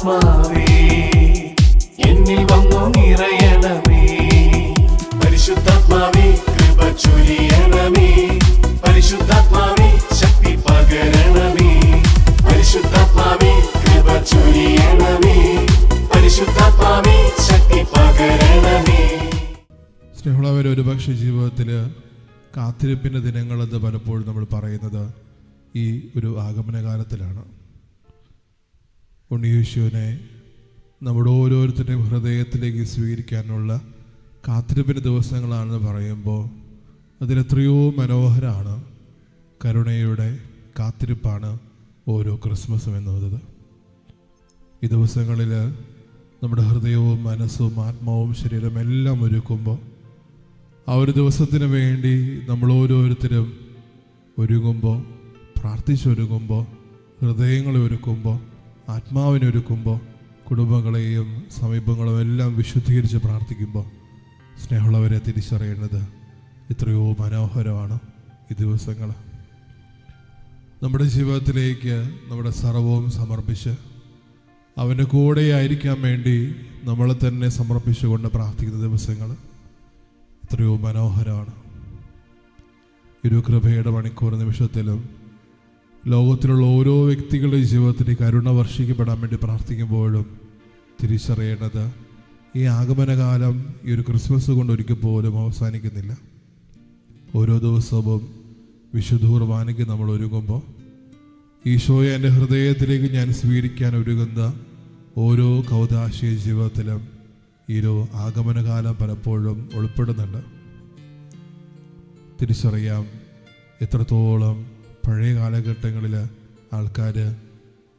പരിശുദ്ധാത്മാവേ എന്നിൽ വന്നു നിറയണമേ. പരിശുദ്ധാത്മാവേ കൃപ ചൊരിയണമേ. പരിശുദ്ധാത്മാവേ ശക്തി പകരണമേ. പരിശുദ്ധാത്മാവേ കൃപ ചൊരിയണമേ. പരിശുദ്ധാത്മാവേ ശക്തി പകരണമേ. സ്നേഹമുള്ളവരെ, ഒരുപക്ഷെ ജീവിതത്തിൽ കാത്തിരിപ്പിൻ്റെ ദിനങ്ങളെന്ന് പലപ്പോഴും നമ്മൾ പറയുന്നത് ഈ ഒരു ആഗമനകാലത്തിലാണ്. ഉണ്ണിയേശുവിനെ നമ്മുടെ ഓരോരുത്തരുടെയും ഹൃദയത്തിലേക്ക് സ്വീകരിക്കാനുള്ള കാത്തിരിപ്പിൻ്റെ ദിവസങ്ങളാണെന്ന് പറയുമ്പോൾ അതിലെത്രയോ മനോഹരമാണ്. കരുണയുടെ കാത്തിരിപ്പാണ് ഓരോ ക്രിസ്മസും എന്നുള്ളത്. ഈ ദിവസങ്ങളിൽ നമ്മുടെ ഹൃദയവും മനസ്സും ആത്മാവും ശരീരവും എല്ലാം ഒരുക്കുമ്പോൾ, ആ ഒരു ദിവസത്തിന് വേണ്ടി നമ്മൾ ഓരോരുത്തരും ഒരുങ്ങുമ്പോൾ, പ്രാർത്ഥിച്ചൊരുങ്ങുമ്പോൾ, ഹൃദയങ്ങളെ ഒരുക്കുമ്പോൾ, ആത്മാവിനെ ഒരുക്കുമ്പോൾ, കുടുംബങ്ങളെയും സമീപങ്ങളും എല്ലാം വിശുദ്ധീകരിച്ച് പ്രാർത്ഥിക്കുമ്പോൾ സ്നേഹമുള്ളവരെ തിരിച്ചറിയേണ്ടത് എത്രയോ മനോഹരമാണ് ഈ ദിവസങ്ങൾ. നമ്മുടെ ജീവിതത്തിലേക്ക് നമ്മുടെ സർവവും സമർപ്പിച്ച് അവൻ്റെ കൂടെ ആയിരിക്കാൻ വേണ്ടി നമ്മളെ തന്നെ സമർപ്പിച്ചുകൊണ്ട് പ്രാർത്ഥിക്കുന്ന ദിവസങ്ങൾ എത്രയോ മനോഹരമാണ്. ഒരു കൃപയുടെ മണിക്കൂർ നിമിഷത്തിലും ലോകത്തിലുള്ള ഓരോ വ്യക്തികളുടെ ജീവിതത്തിൽ കരുണ വർഷിക്കപ്പെടാൻ വേണ്ടി പ്രാർത്ഥിക്കുമ്പോഴും തിരിച്ചറിയേണ്ടത് ഈ ആഗമനകാലം ഈ ഒരു ക്രിസ്മസ് കൊണ്ട് ഒരിക്കൽ പോലും അവസാനിക്കുന്നില്ല. ഓരോ ദിവസവും വിശുദ്ധ കുർബാനയ്ക്ക് നമ്മൾ ഒരുങ്ങുമ്പോൾ ഈശോയെ എൻ്റെ ഹൃദയത്തിലേക്ക് ഞാൻ സ്വീകരിക്കാൻ ഒരുങ്ങുന്ന ഓരോ കൗതാശയ ജീവിതത്തിലും ഈ ഒരു ആഗമനകാലം പലപ്പോഴും ഉൾപ്പെടുന്നുണ്ട്. തിരിച്ചറിയാം എത്രത്തോളം പഴയ കാലഘട്ടങ്ങളിൽ ആൾക്കാർ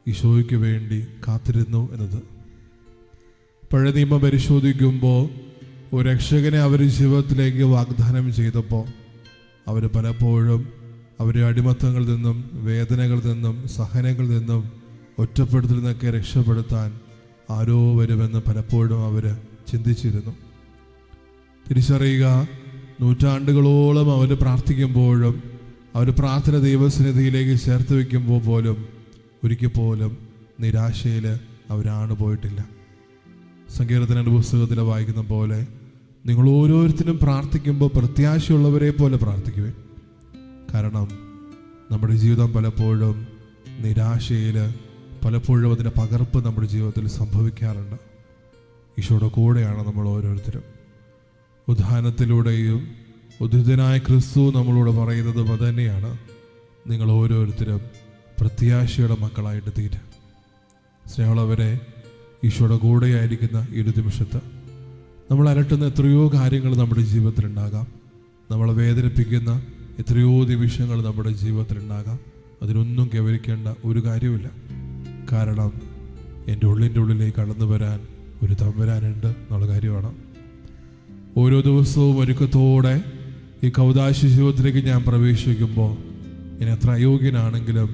ഈശോയ്ക്ക് വേണ്ടി കാത്തിരുന്നു എന്നത്. പഴയ നിയമം പരിശോധിക്കുമ്പോൾ ഒരു രക്ഷകനെ അവർ ജീവിതത്തിലേക്ക് വാഗ്ദാനം ചെയ്തപ്പോൾ അവർ പലപ്പോഴും അവരെ അടിമത്തങ്ങളിൽ നിന്നും വേദനകളിൽ നിന്നും സഹനങ്ങളിൽ നിന്നും ഒറ്റപ്പെടുത്തിൽ നിന്നൊക്കെ രക്ഷപ്പെടുത്താൻ ആരോ വരുമെന്ന് പലപ്പോഴും അവർ ചിന്തിച്ചിരുന്നു. തിരിച്ചറിയുക, നൂറ്റാണ്ടുകളോളം അവർ പ്രാർത്ഥിക്കുമ്പോഴും അവർ പ്രാർത്ഥന ദൈവസന്നിധിയിലേക്ക് ചേർത്ത് വയ്ക്കുമ്പോൾ പോലും ഒരിക്കൽ പോലും നിരാശയിൽ അവരാണ് പോയിട്ടില്ല. സങ്കീർത്തനങ്ങളുടെ പുസ്തകത്തിൽ വായിക്കുന്ന പോലെ നിങ്ങൾ ഓരോരുത്തരും പ്രാർത്ഥിക്കുമ്പോൾ പ്രത്യാശയുള്ളവരെ പോലെ പ്രാർത്ഥിക്കുവേൻ. കാരണം നമ്മുടെ ജീവിതം പലപ്പോഴും നിരാശയിൽ, പലപ്പോഴും അതിൻ്റെ പകർപ്പ് നമ്മുടെ ജീവിതത്തിൽ സംഭവിക്കാറുണ്ട്. ഈശോയുടെ കൂടെയാണ് നമ്മൾ ഓരോരുത്തരും. ഉദ്ധാനത്തിലൂടെയും ഉദ്ധിതനായ ക്രിസ്തു നമ്മളോട് പറയുന്നത് അതുതന്നെയാണ്, നിങ്ങൾ ഓരോരുത്തരും പ്രത്യാശയുടെ മക്കളായിട്ട് തീരും. സ്നേഹമുള്ളവരെ, ഈശോയുടെ കൂടെയായിരിക്കുന്ന ഈ ഒരു നിമിഷത്ത് നമ്മൾ അലട്ടുന്ന എത്രയോ കാര്യങ്ങൾ നമ്മുടെ ജീവിതത്തിലുണ്ടാകാം. നമ്മളെ വേദനിപ്പിക്കുന്ന എത്രയോ നിമിഷങ്ങൾ നമ്മുടെ ജീവിതത്തിലുണ്ടാകാം. അതിനൊന്നും കേവലിക്കേണ്ട ഒരു കാര്യമില്ല. കാരണം എൻ്റെ ഉള്ളിലേക്ക് കടന്നു വരാൻ ഒരു തമ്പുരാനുണ്ട് എന്നുള്ള കാര്യമാണ്. ഓരോ ദിവസവും ഒരുക്കത്തോടെ ഈ കൗദാശ ജീവിതത്തിലേക്ക് ഞാൻ പ്രവേശിക്കുമ്പോൾ ഞാൻ എത്ര അയോഗ്യനാണെങ്കിലും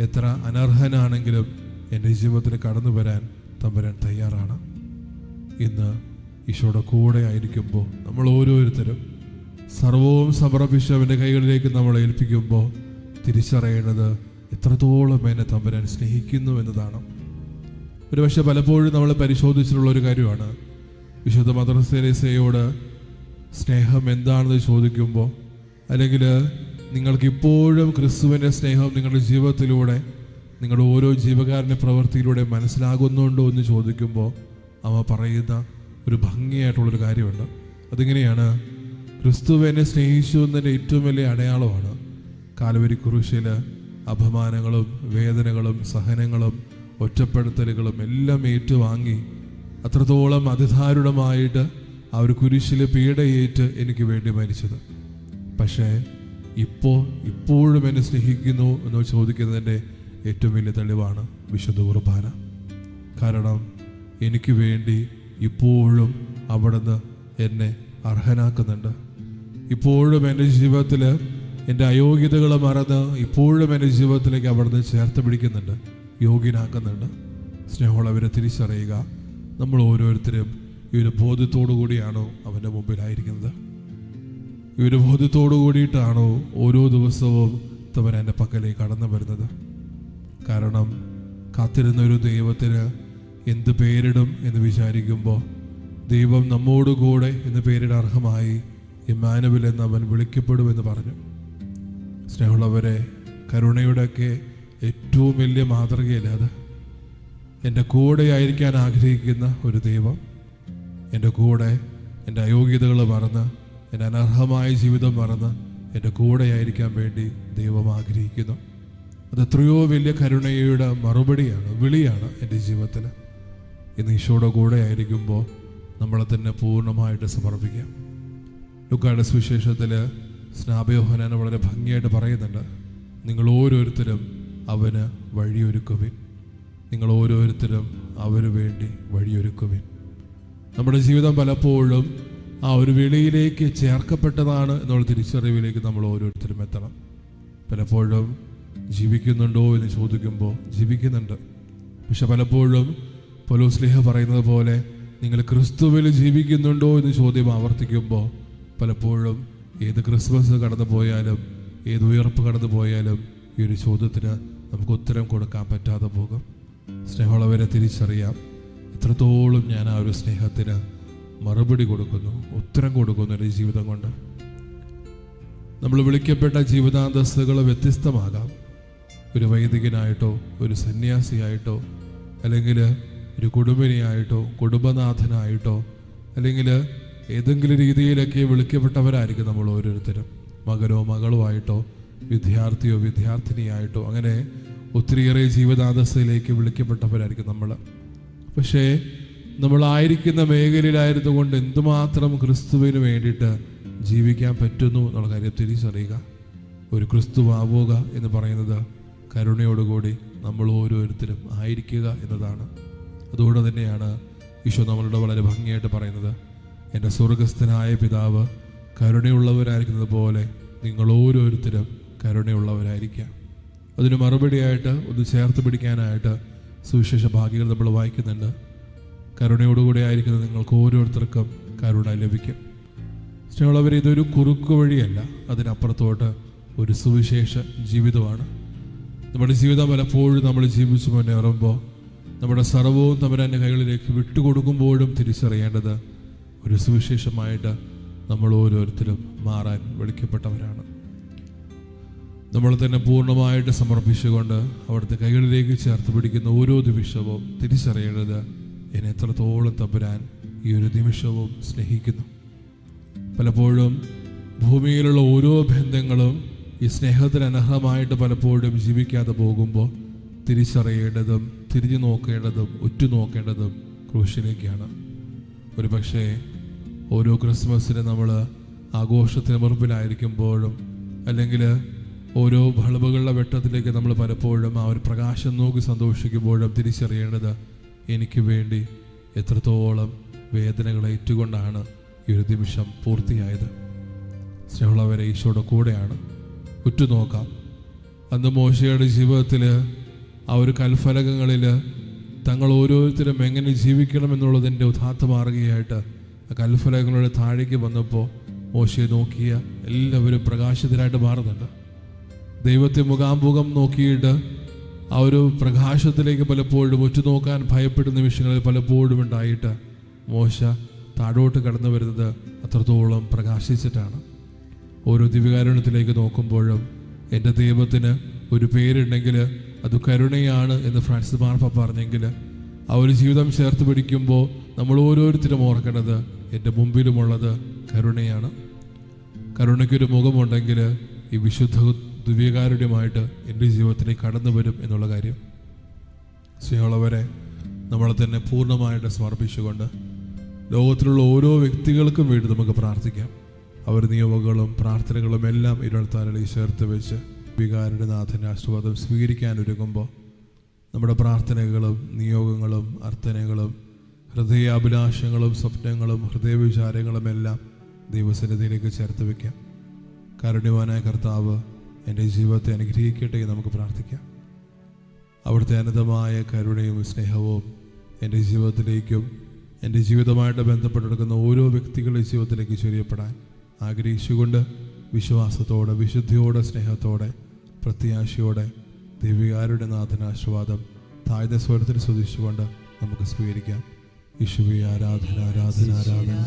എത്ര അനർഹനാണെങ്കിലും എൻ്റെ ജീവിതത്തിൽ കടന്നു വരാൻ തമ്പുരാൻ തയ്യാറാണ്. ഇന്ന് ഈശോയുടെ കൂടെ ആയിരിക്കുമ്പോൾ നമ്മൾ ഓരോരുത്തരും സർവവും സമർപ്പിച്ച് അവൻ്റെ കൈകളിലേക്ക് നമ്മൾ ഏൽപ്പിക്കുമ്പോൾ തിരിച്ചറിയേണ്ടത് എത്രത്തോളം എന്നെ തമ്പുരാൻ സ്നേഹിക്കുന്നു എന്നതാണ്. ഒരുപക്ഷെ പലപ്പോഴും നമ്മൾ പരിശോധിച്ചിട്ടുള്ള ഒരു കാര്യമാണ്. വിശുദ്ധ മദർ തെരേസയോട് സ്നേഹം എന്താണെന്ന് ചോദിക്കുമ്പോൾ, അല്ലെങ്കിൽ നിങ്ങൾക്കിപ്പോഴും ക്രിസ്തുവിൻ്റെ സ്നേഹം നിങ്ങളുടെ ജീവിതത്തിലൂടെ, നിങ്ങളുടെ ഓരോ ജീവകാരുണ്യ പ്രവൃത്തിയിലൂടെ മനസ്സിലാകുന്നുണ്ടോ എന്ന് ചോദിക്കുമ്പോൾ അവ പറയുന്ന ഒരു ഭംഗിയായിട്ടുള്ളൊരു കാര്യമുണ്ട്. അതിങ്ങനെയാണ്, ക്രിസ്തുവിനെ സ്നേഹിച്ചു എന്നതിൻ്റെ ഏറ്റവും വലിയ അടയാളമാണ് കാൽവരി കുരിശിൽ അപമാനങ്ങളും വേദനകളും സഹനങ്ങളും ഒറ്റപ്പെടുത്തലുകളും എല്ലാം ഏറ്റുവാങ്ങി അത്രത്തോളം അതിദാരുണമായിട്ട് ആ ഒരു കുരിശിൽ പീഡയേറ്റ് എനിക്ക് വേണ്ടി മരിച്ചത്. പക്ഷേ ഇപ്പോഴും എന്നെ സ്നേഹിക്കുന്നു എന്ന് ചോദിക്കുന്നതിൻ്റെ ഏറ്റവും വലിയ തെളിവാണ് വിശുദ്ധ കുർബാന. കാരണം എനിക്ക് വേണ്ടി ഇപ്പോഴും അവിടുന്ന് എന്നെ അർഹനാക്കുന്നുണ്ട്. ഇപ്പോഴും എൻ്റെ ജീവിതത്തിൽ എൻ്റെ അയോഗ്യതകൾ മറന്ന് ഇപ്പോഴും എൻ്റെ ജീവിതത്തിലേക്ക് അവിടുന്ന് ചേർത്ത് പിടിക്കുന്നുണ്ട്, യോഗ്യനാക്കുന്നുണ്ട്. സ്നേഹമുള്ളവരെ തിരിച്ചറിയുക, നമ്മൾ ഓരോരുത്തരും ഈ ഒരു ബോധ്യത്തോടു കൂടിയാണോ അവൻ്റെ മുമ്പിലായിരിക്കുന്നത്? ഈ ഒരു ബോധ്യത്തോടു കൂടിയിട്ടാണോ ഓരോ ദിവസവും തവൻ എൻ്റെ പക്കലേക്ക് കടന്നു വരുന്നത്? കാരണം കാത്തിരുന്ന ഒരു ദൈവത്തിന് എന്ത് പേരിടും എന്ന് വിചാരിക്കുമ്പോൾ ദൈവം നമ്മോടുകൂടെ എന്ന് പേരിടാൻ അർഹമായി ഇമ്മാനുവൽ എന്ന് അവൻ വിളിക്കപ്പെടുമെന്ന് പറഞ്ഞു. സ്നേഹമുള്ളവരെ, കരുണയുടെയൊക്കെ ഏറ്റവും വലിയ മാതൃകയല്ലേ അത്? എൻ്റെ കൂടെ ആയിരിക്കാൻ ആഗ്രഹിക്കുന്ന ഒരു ദൈവം, എൻ്റെ കൂടെ എൻ്റെ അയോഗ്യതകൾ മറന്ന്, എൻ്റെ അനർഹമായ ജീവിതം മറന്ന് എൻ്റെ കൂടെ ആയിരിക്കാൻ വേണ്ടി ദൈവം ആഗ്രഹിക്കുന്നു. അത് എത്രയോ വലിയ കരുണയുടെ മറുപടിയാണ്, വിളിയാണ് എൻ്റെ ജീവിതത്തിൽ. ഇന്ന് ഈശോയുടെ കൂടെ ആയിരിക്കുമ്പോൾ നമ്മളെ തന്നെ പൂർണ്ണമായിട്ട് സമർപ്പിക്കാം. ലൂക്കായുടെ സുവിശേഷത്തിൽ സ്നാപയോഹന്നാൻ വളരെ ഭംഗിയായിട്ട് പറയുന്നുണ്ട്, നിങ്ങൾ ഓരോരുത്തരും അവന് വഴിയൊരുക്കുവിൻ, നിങ്ങൾ ഓരോരുത്തരും അവന് വേണ്ടി വഴിയൊരുക്കുവിൻ. നമ്മുടെ ജീവിതം പലപ്പോഴും ആ ഒരു വിളിയിലേക്ക് ചേർക്കപ്പെട്ടതാണ് എന്നുള്ള തിരിച്ചറിവിലേക്ക് നമ്മൾ ഓരോരുത്തരും എത്തണം. പലപ്പോഴും ജീവിക്കുന്നുണ്ടോ എന്ന് ചോദിക്കുമ്പോൾ ജീവിക്കുന്നുണ്ട്. പക്ഷെ പലപ്പോഴും പൗലോസ്ലീഹ പറയുന്നത് പോലെ നിങ്ങൾ ക്രിസ്തുവിൽ ജീവിക്കുന്നുണ്ടോ എന്ന് ചോദ്യം ആവർത്തിക്കുമ്പോൾ പലപ്പോഴും ഏത് ക്രിസ്മസ് കടന്നു പോയാലും ഏത് ഉയർപ്പ് കടന്നു പോയാലും ഈ ഒരു ചോദ്യത്തിന് നമുക്ക് ഉത്തരം കൊടുക്കാൻ പറ്റാതെ പോകും. സ്നേഹമുള്ളവരെ തിരിച്ചറിയാം, എത്രത്തോളം ഞാൻ ആ ഒരു സ്നേഹത്തിന് മറുപടി കൊടുക്കുന്നു, ഉത്തരം കൊടുക്കുന്നു എൻ്റെ ജീവിതം കൊണ്ട്. നമ്മൾ വിളിക്കപ്പെട്ട ജീവിതാന്തസ്തുകൾ വ്യത്യസ്തമാകാം. ഒരു വൈദികനായിട്ടോ, ഒരു സന്യാസിയായിട്ടോ, അല്ലെങ്കിൽ ഒരു കുടുംബിനിയായിട്ടോ, കുടുംബനാഥനായിട്ടോ, അല്ലെങ്കിൽ ഏതെങ്കിലും രീതിയിലൊക്കെ വിളിക്കപ്പെട്ടവരായിരിക്കും നമ്മൾ ഓരോരുത്തരും. മകനോ മകളോ ആയിട്ടോ, വിദ്യാർത്ഥിയോ വിദ്യാർത്ഥിനിയായിട്ടോ, അങ്ങനെ ഒത്തിരിയേറെ ജീവിതാന്തസ്ഥയിലേക്ക് വിളിക്കപ്പെട്ടവരായിരിക്കും നമ്മൾ. പക്ഷേ നമ്മളായിരിക്കുന്ന മേഖലയിലായിരുന്നു കൊണ്ട് എന്തുമാത്രം ക്രിസ്തുവിന് വേണ്ടിയിട്ട് ജീവിക്കാൻ പറ്റുന്നു എന്നുള്ള കാര്യം തിരിച്ചറിയുക. ഒരു ക്രിസ്തുവാവുക എന്ന് പറയുന്നത് കരുണയോടുകൂടി നമ്മൾ ഓരോരുത്തരും ആയിരിക്കുക എന്നതാണ്. അതുകൊണ്ട് തന്നെയാണ് ഈശോ നമ്മളോട് വളരെ ഭംഗിയായിട്ട് പറയുന്നത്, എൻ്റെ സ്വർഗസ്ഥനായ പിതാവ് കരുണയുള്ളവരായിരിക്കുന്നത് പോലെ നിങ്ങൾ ഓരോരുത്തരും കരുണയുള്ളവരായിരിക്കുക. അതിന് മറുപടിയായിട്ട് ഒന്ന് ചേർത്ത് പിടിക്കാനായിട്ട് സുവിശേഷ ഭാഗികൾ നമ്മൾ വായിക്കുന്നുണ്ട്. കരുണയോടുകൂടി ആയിരിക്കുന്നത് നിങ്ങൾക്ക് ഓരോരുത്തർക്കും കരുണ ലഭിക്കും. സ്നേഹമുള്ളവർ, ഇതൊരു കുറുക്കു വഴിയല്ല, അതിനപ്പുറത്തോട്ട് ഒരു സുവിശേഷ ജീവിതമാണ്. നമ്മുടെ ജീവിതം പലപ്പോഴും നമ്മൾ ജീവിച്ചു മുന്നേറുമ്പോൾ നമ്മുടെ സർവവും തമ്പുരാൻ്റെ കൈകളിലേക്ക് വിട്ടുകൊടുക്കുമ്പോഴും തിരിച്ചറിയേണ്ടത് ഒരു സുവിശേഷമായിട്ട് നമ്മൾ ഓരോരുത്തരും മാറാൻ വിളിക്കപ്പെട്ടവരാണ്. നമ്മൾ തന്നെ പൂർണ്ണമായിട്ട് സമർപ്പിച്ചുകൊണ്ട് അവിടുത്തെ കൈകളിലേക്ക് ചേർത്ത് പിടിക്കുന്ന ഓരോ നിമിഷവും തിരിച്ചറിയേണ്ടത് എന്നെ എത്രത്തോളം തമ്പുരാൻ ഈ ഒരു നിമിഷവും സ്നേഹിക്കുന്നു. പലപ്പോഴും ഭൂമിയിലുള്ള ഓരോ ബന്ധങ്ങളും ഈ സ്നേഹത്തിന് അനർഹമായിട്ട് പലപ്പോഴും ജീവിക്കാതെ പോകുമ്പോൾ തിരിച്ചറിയേണ്ടതും തിരിഞ്ഞു നോക്കേണ്ടതും ഉറ്റുനോക്കേണ്ടതും ക്രൂശിലേക്കാണ്. ഒരു പക്ഷേ ഓരോ ക്രിസ്മസിന് നമ്മൾ ആഘോഷത്തിന് മുറപ്പിലായിരിക്കുമ്പോഴും അല്ലെങ്കിൽ ഓരോ ബൾബുകളുടെ വെട്ടത്തിലേക്ക് നമ്മൾ പലപ്പോഴും ആ ഒരു പ്രകാശം നോക്കി സന്തോഷിക്കുമ്പോഴും തിരിച്ചറിയേണ്ടത് എനിക്ക് വേണ്ടി എത്രത്തോളം വേദനകൾ ഏറ്റുകൊണ്ടാണ് ഈ ഒരു നിമിഷം പൂർത്തിയായത്. സ്നേഹമുള്ളവരെ, ഈശോയുടെ കൂടെയാണ്. ഉറ്റുനോക്കാം. അന്ന് മോശയുടെ ജീവിതത്തിൽ ആ ഒരു കൽഫലകങ്ങളിൽ തങ്ങൾ ഓരോരുത്തരും എങ്ങനെ ജീവിക്കണം എന്നുള്ളതിൻ്റെ ഉദാത്ത മാർഗയായിട്ട് ആ കൽഫലകങ്ങളുടെ താഴേക്ക് വന്നപ്പോൾ മോശയെ നോക്കിയ എല്ലാവരും പ്രകാശിതരായിട്ട് മാറുന്നുണ്ട്. ദൈവത്തെ മുഖാമുഖം നോക്കിയിട്ട് ആ ഒരു പ്രകാശത്തിലേക്ക് പലപ്പോഴും ഉറ്റുനോക്കാൻ ഭയപ്പെടുന്ന നിമിഷങ്ങളിൽ പലപ്പോഴും ഉണ്ടായിട്ട് മോശ താഴോട്ട് കടന്നു വരുന്നത് അത്രത്തോളം പ്രകാശിച്ചിട്ടാണ്. ഓരോ ദിവ്യകാരുണ്യത്തിലേക്ക് നോക്കുമ്പോഴും എൻ്റെ ദൈവത്തിന് ഒരു പേരുണ്ടെങ്കിൽ അത് കരുണയാണ് എന്ന് ഫ്രാൻസിസ് മാർപ്പാപ്പ പറഞ്ഞെങ്കിൽ ആ ഒരു ജീവിതം ചേർത്ത് പിടിക്കുമ്പോൾ നമ്മൾ ഓരോരുത്തരും ഓർക്കേണ്ടത് എൻ്റെ മുമ്പിലുമുള്ളത് കരുണയാണ്. കരുണയ്ക്കൊരു മുഖമുണ്ടെങ്കിൽ ഈ വിശുദ്ധ ദിവ്യകാരുണ്യമായിട്ട് എൻ്റെ ജീവിതത്തിലേക്ക് കടന്നു വരും എന്നുള്ള കാര്യം. സ്നേഹമുള്ളവരെ, നമ്മളെ തന്നെ പൂർണ്ണമായിട്ട് സമർപ്പിച്ചുകൊണ്ട് ലോകത്തിലുള്ള ഓരോ വ്യക്തികൾക്കും വേണ്ടി നമുക്ക് പ്രാർത്ഥിക്കാം. അവർ നിയമങ്ങളും പ്രാർത്ഥനകളും എല്ലാം ഇരുളത്താരളിൽ ചേർത്ത് വെച്ച് വികാരുടെ നാഥൻ്റെ ആശീർവാദം സ്വീകരിക്കാനൊരുങ്ങുമ്പോൾ നമ്മുടെ പ്രാർത്ഥനകളും നിയോഗങ്ങളും അർത്ഥനകളും ഹൃദയാഭിലാഷങ്ങളും സ്വപ്നങ്ങളും ഹൃദയവിചാരങ്ങളും എല്ലാം ദൈവസന്നിധിയിലേക്ക് ചേർത്ത് വയ്ക്കാം. കാരുണ്യവാനായ കർത്താവ് എൻ്റെ ജീവിതത്തെ അനുഗ്രഹിക്കട്ടെ എന്ന് നമുക്ക് പ്രാർത്ഥിക്കാം. അവിടുത്തെ അനന്തമായ കരുണയും സ്നേഹവും എൻ്റെ ജീവിതത്തിലേക്കും എൻ്റെ ജീവിതമായിട്ട് ബന്ധപ്പെട്ടെടുക്കുന്ന ഓരോ വ്യക്തികളുടെ ജീവിതത്തിലേക്ക് ചൊരിയപ്പെടാൻ ആഗ്രഹിച്ചുകൊണ്ട് വിശ്വാസത്തോടെ, വിശുദ്ധിയോടെ, സ്നേഹത്തോടെ, പ്രത്യാശയോടെ ദിവ്യകാരുടെ നാഥന ആശീർവാദം താഴ്ന്ന സ്വരത്തിൽ സ്തുതിച്ചുകൊണ്ട് നമുക്ക് സ്വീകരിക്കാം. യേശുവേ ആരാധന, ആരാധന, ആരാധന.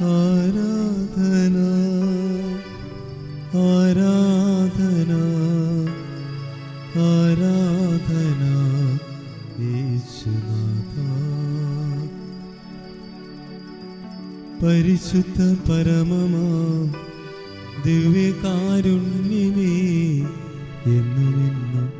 ആരാധന, ആരാധന, ആരാധന യേശുനാഥ. പരിശുദ്ധ പരമമാ ദിവ്യകാരുണ്യമേ എന്നുമെന്നും